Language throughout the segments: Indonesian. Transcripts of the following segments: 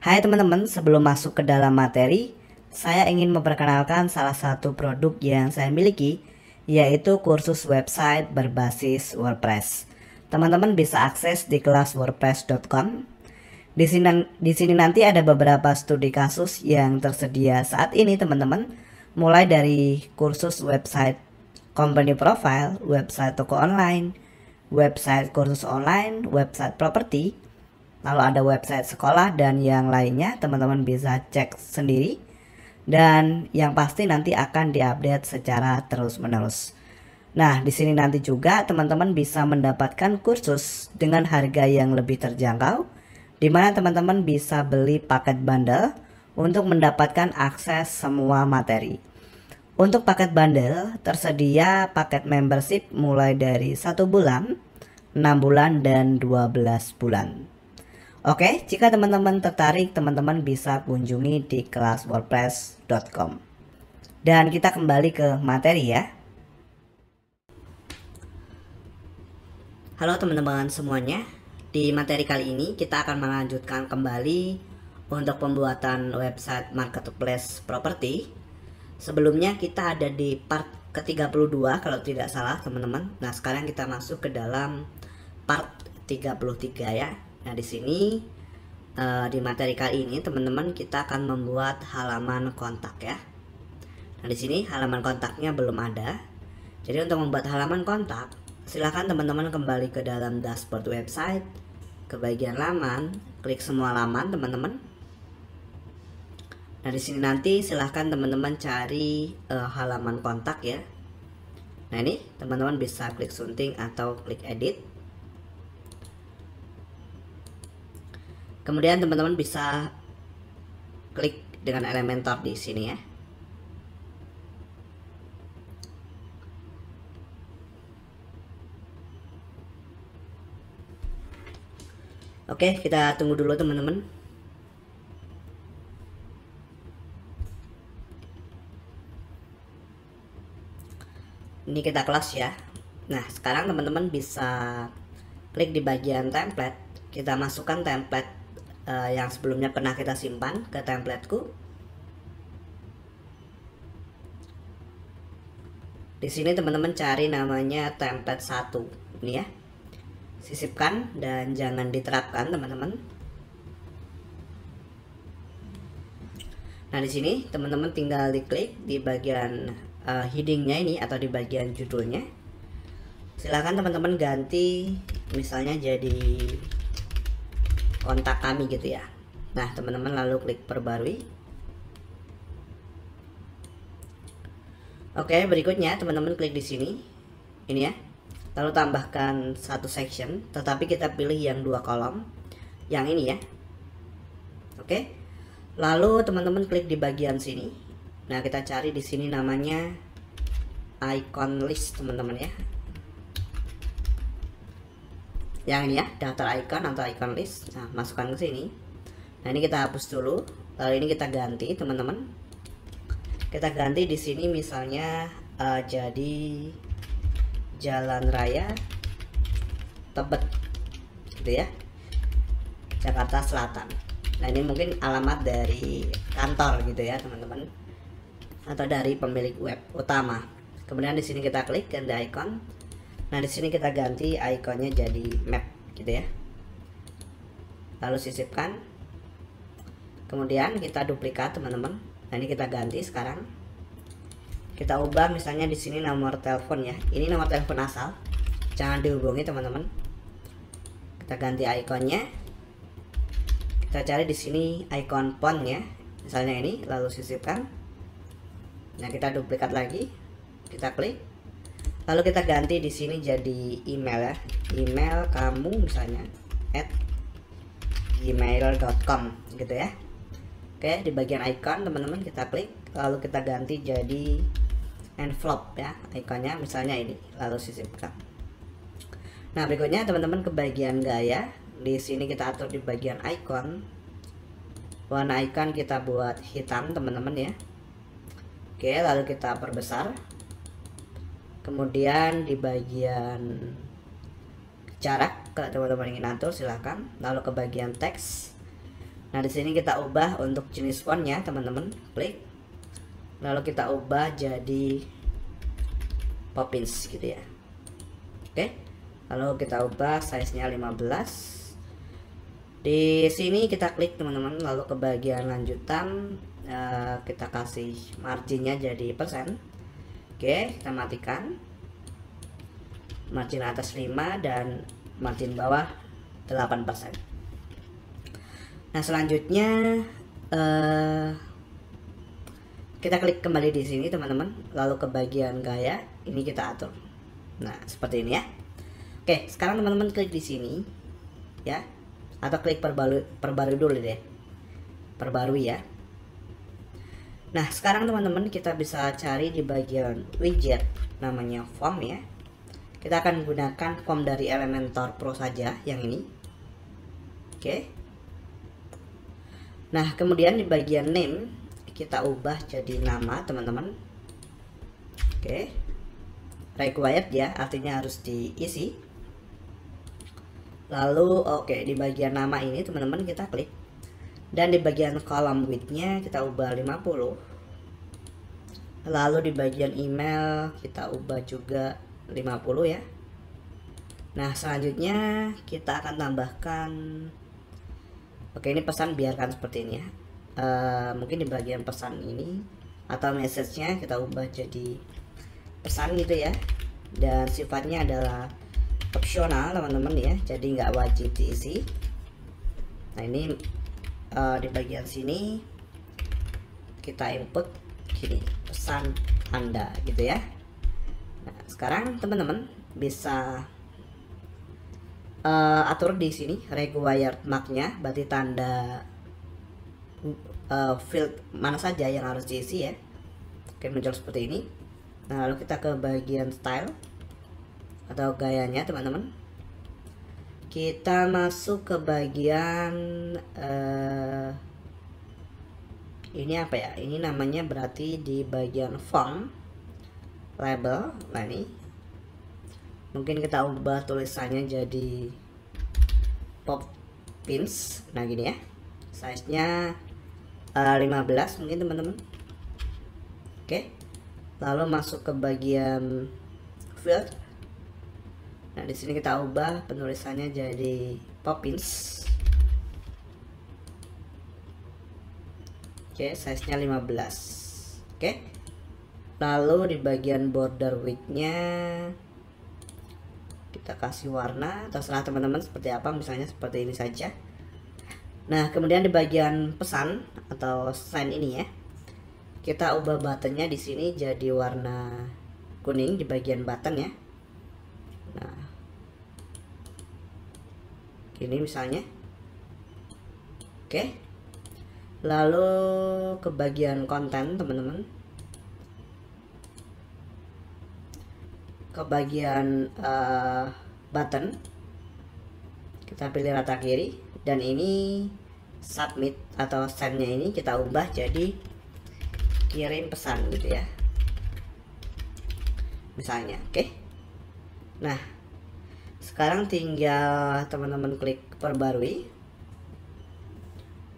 Hai teman-teman, sebelum masuk ke dalam materi, saya ingin memperkenalkan salah satu produk yang saya miliki, yaitu kursus website berbasis WordPress. Teman-teman bisa akses di kelas wordpress.com. Di sini nanti ada beberapa studi kasus yang tersedia saat ini teman-teman, mulai dari kursus website company profile, website toko online, website kursus online, website properti, lalu ada website sekolah dan yang lainnya. Teman-teman bisa cek sendiri dan yang pasti nanti akan diupdate secara terus-menerus. Nah, di sini nanti juga teman-teman bisa mendapatkan kursus dengan harga yang lebih terjangkau, di mana teman-teman bisa beli paket bundle untuk mendapatkan akses semua materi. Untuk paket bundle tersedia paket membership mulai dari 1 bulan, 6 bulan, dan 12 bulan. Oke, jika teman-teman tertarik, teman-teman bisa kunjungi di kelas wordpress.com. Dan kita kembali ke materi ya. Halo teman-teman semuanya. Di materi kali ini kita akan melanjutkan kembali untuk pembuatan website marketplace properti. Sebelumnya kita ada di part ke-32 kalau tidak salah teman-teman. Nah, sekarang kita masuk ke dalam part 33 ya. Nah, di sini di materi kali ini teman-teman kita akan membuat halaman kontak ya. Nah, di sini halaman kontaknya belum ada. Jadi untuk membuat halaman kontak, silahkan teman-teman kembali ke dalam dashboard website, ke bagian laman, klik semua laman teman-teman. Nah, di sini nanti silahkan teman-teman cari halaman kontak ya. Nah, ini teman-teman bisa klik sunting atau klik edit. Kemudian teman-teman bisa klik dengan Elementor di sini ya. Oke, kita tunggu dulu teman-teman. Ini kita kelas ya. Nah, sekarang teman-teman bisa klik di bagian template. Kita masukkan template yang sebelumnya pernah kita simpan ke templateku. Di sini teman-teman cari namanya template 1 ini ya. Sisipkan dan jangan diterapkan teman-teman. Nah, di sini teman-teman tinggal diklik di bagian headingnya ini atau di bagian judulnya. Silahkan teman-teman ganti misalnya jadi kontak kami gitu ya. Nah, teman-teman lalu klik perbarui. Oke, berikutnya teman-teman klik di sini ini ya, lalu tambahkan satu section, tetapi kita pilih yang 2 kolom yang ini ya. Oke, lalu teman-teman klik di bagian sini. Nah, kita cari di sini namanya icon list teman-teman ya, yang ini ya, daftar icon atau icon list. Nah, masukkan ke sini. Nah, ini kita hapus dulu, lalu ini kita ganti teman-teman. Kita ganti di sini misalnya jadi Jalan Raya Tebet gitu ya, Jakarta Selatan. Nah, ini mungkin alamat dari kantor gitu ya teman-teman, atau dari pemilik web utama. Kemudian di sini kita klik ganti icon. Nah, di sini kita ganti ikonnya jadi map gitu ya, lalu sisipkan. Kemudian kita duplikat teman-teman. Nah, ini kita ganti sekarang. Kita ubah misalnya di sini nomor telepon ya. Ini nomor telepon asal, jangan dihubungi teman-teman. Kita ganti ikonnya. Kita cari di sini icon font ya, misalnya ini, lalu sisipkan. Nah, kita duplikat lagi. Kita klik. Lalu kita ganti di sini jadi email ya. Email kamu misalnya @gmail.com gitu ya. Oke, di bagian icon teman-teman kita klik, lalu kita ganti jadi envelope ya, ikonnya misalnya ini, lalu sisipkan. Nah, berikutnya teman-teman ke bagian gaya. Di sini kita atur di bagian icon. Warna icon kita buat hitam teman-teman ya. Oke, lalu kita perbesar. Kemudian di bagian jarak, kalau teman-teman ingin atur silahkan. Lalu ke bagian teks. Nah, di sini kita ubah untuk jenis fontnya, teman-teman. Klik. Lalu kita ubah jadi Poppins gitu ya. Oke. Lalu kita ubah size-nya 15. Di sini kita klik, teman-teman. Lalu ke bagian lanjutan kita kasih marginnya jadi persen. Oke, kita matikan. Margin atas 5 dan margin bawah 8%. Nah, selanjutnya kita klik kembali di sini, teman-teman. Lalu ke bagian gaya, ini kita atur. Nah, seperti ini ya. Oke, sekarang teman-teman klik di sini ya. Atau klik perbarui dulu deh. Perbarui ya. Nah, sekarang teman-teman kita bisa cari di bagian widget namanya form ya. Kita akan gunakan form dari Elementor Pro saja yang ini. Oke. Nah, kemudian di bagian name kita ubah jadi nama, teman-teman. Oke. Required ya, artinya harus diisi. Lalu di bagian nama ini teman-teman kita klik. Dan di bagian column width-nya kita ubah 50. Lalu di bagian email kita ubah juga 50 ya. Nah, selanjutnya kita akan tambahkan, ini pesan biarkan seperti ini ya. Mungkin di bagian pesan ini atau message-nya kita ubah jadi pesan gitu ya. Dan sifatnya adalah opsional, teman-teman ya, jadi nggak wajib diisi. Nah, ini di bagian sini kita input gini, pesan Anda gitu ya. Nah, sekarang teman-teman bisa atur di sini required mark-nya, berarti tanda field mana saja yang harus diisi ya. Oke, muncul seperti ini. Nah, lalu kita ke bagian style atau gayanya, teman-teman. Kita masuk ke bagian ini apa ya? Ini namanya berarti di bagian font label. Nah, ini mungkin kita ubah tulisannya jadi Poppins. Nah, gini ya. Size-nya 15 mungkin, teman-teman. Oke. Lalu masuk ke bagian field. Nah, di sini kita ubah penulisannya jadi Poppins. Oke, size-nya 15. Oke. Lalu di bagian border width-nya kita kasih warna, terserah teman-teman seperti apa, misalnya seperti ini saja. Nah, kemudian di bagian pesan atau sign ini ya, kita ubah buttonnya di sini jadi warna kuning di bagian button ya. Nah, ini misalnya. Oke. Lalu ke bagian konten, teman-teman. Ke bagian button. Kita pilih rata kiri dan ini submit atau send-nya ini kita ubah jadi kirim pesan gitu ya. Misalnya, oke. Nah, sekarang tinggal teman-teman klik perbarui.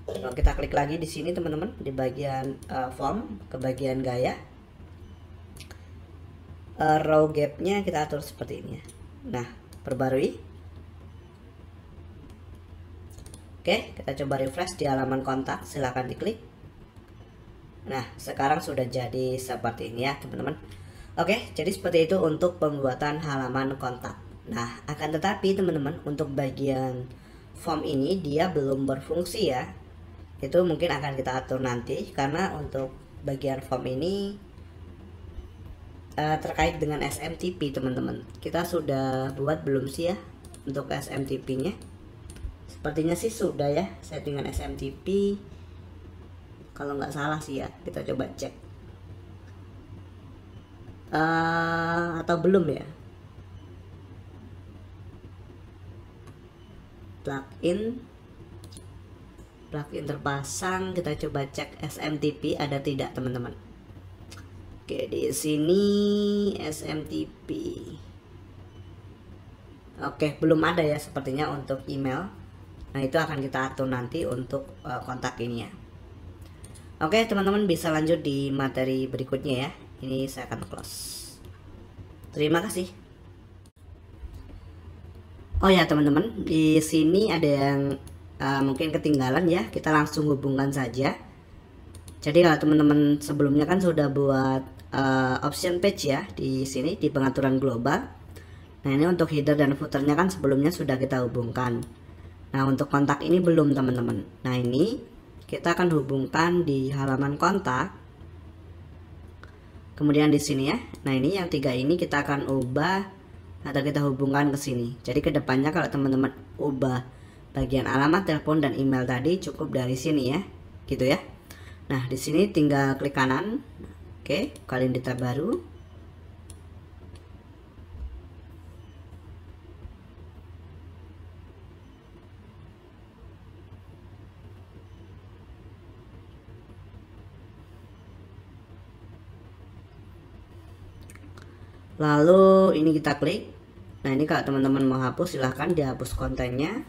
Lalu kita klik lagi di sini, teman-teman, di bagian form, ke bagian gaya. Row gap-nya kita atur seperti ini ya. Nah, perbarui. Oke, kita coba refresh di halaman kontak, silahkan diklik. Nah, sekarang sudah jadi seperti ini ya, teman-teman. Oke, jadi seperti itu untuk pembuatan halaman kontak. Nah, akan tetapi teman-teman, untuk bagian form ini dia belum berfungsi ya. Itu mungkin akan kita atur nanti, karena untuk bagian form ini terkait dengan SMTP, teman-teman. Kita sudah buat belum sih ya untuk SMTP-nya? Sepertinya sih sudah ya, settingan SMTP. Kalau nggak salah sih ya, kita coba cek. Atau belum ya? Plugin terpasang, kita coba cek SMTP ada tidak, teman-teman. Oke, di sini SMTP. Oke, belum ada ya sepertinya untuk email. Nah, itu akan kita atur nanti untuk kontak ini ya. Oke, teman-teman bisa lanjut di materi berikutnya ya. Ini saya akan close. Terima kasih. Oh ya teman-teman, di sini ada yang mungkin ketinggalan ya. Kita langsung hubungkan saja. Jadi kalau teman-teman sebelumnya kan sudah buat option page ya di sini di pengaturan global. Nah, ini untuk header dan footernya kan sebelumnya sudah kita hubungkan. Nah, untuk kontak ini belum teman-teman. Nah, ini kita akan hubungkan di halaman kontak. Kemudian di sini ya. Nah, ini yang 3 ini kita akan ubah atau kita hubungkan ke sini. Jadi kedepannya kalau teman-teman ubah bagian alamat, telepon, dan email tadi cukup dari sini ya, gitu ya. Nah, di sini tinggal klik kanan. Oke, kalian di tab baru. Lalu ini kita klik. Nah, ini kalau teman-teman mau hapus silahkan dihapus kontennya.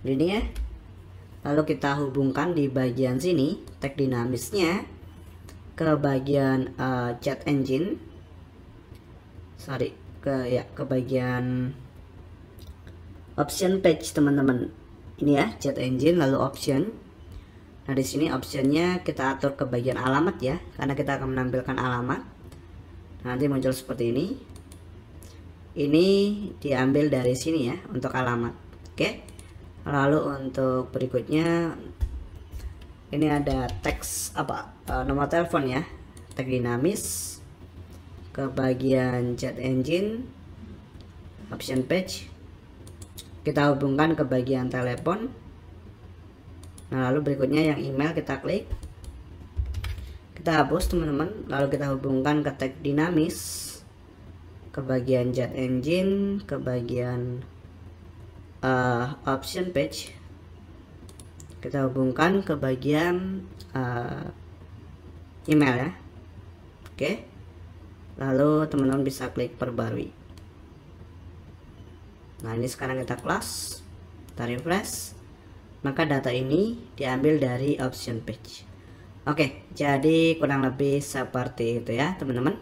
Ini ya. Lalu kita hubungkan di bagian sini tag dinamisnya ke bagian chat engine. Ke bagian option page teman-teman. Ini ya, chat engine lalu option. Nah, di sini optionnya kita atur ke bagian alamat ya, karena kita akan menampilkan alamat. Nanti muncul seperti ini. Ini diambil dari sini ya untuk alamat. Oke. Lalu untuk berikutnya ini ada teks nomor telepon ya, tag dinamis ke bagian chat engine option page. Kita hubungkan ke bagian telepon. Nah, lalu berikutnya yang email kita klik. Kita hapus teman-teman, lalu kita hubungkan ke tag dinamis ke bagian chat engine, ke bagian option page. Kita hubungkan ke bagian email ya. Oke. Lalu teman-teman bisa klik perbarui. Nah, ini sekarang kita close, kita refresh, maka data ini diambil dari option page. Oke, jadi kurang lebih seperti itu ya teman-teman.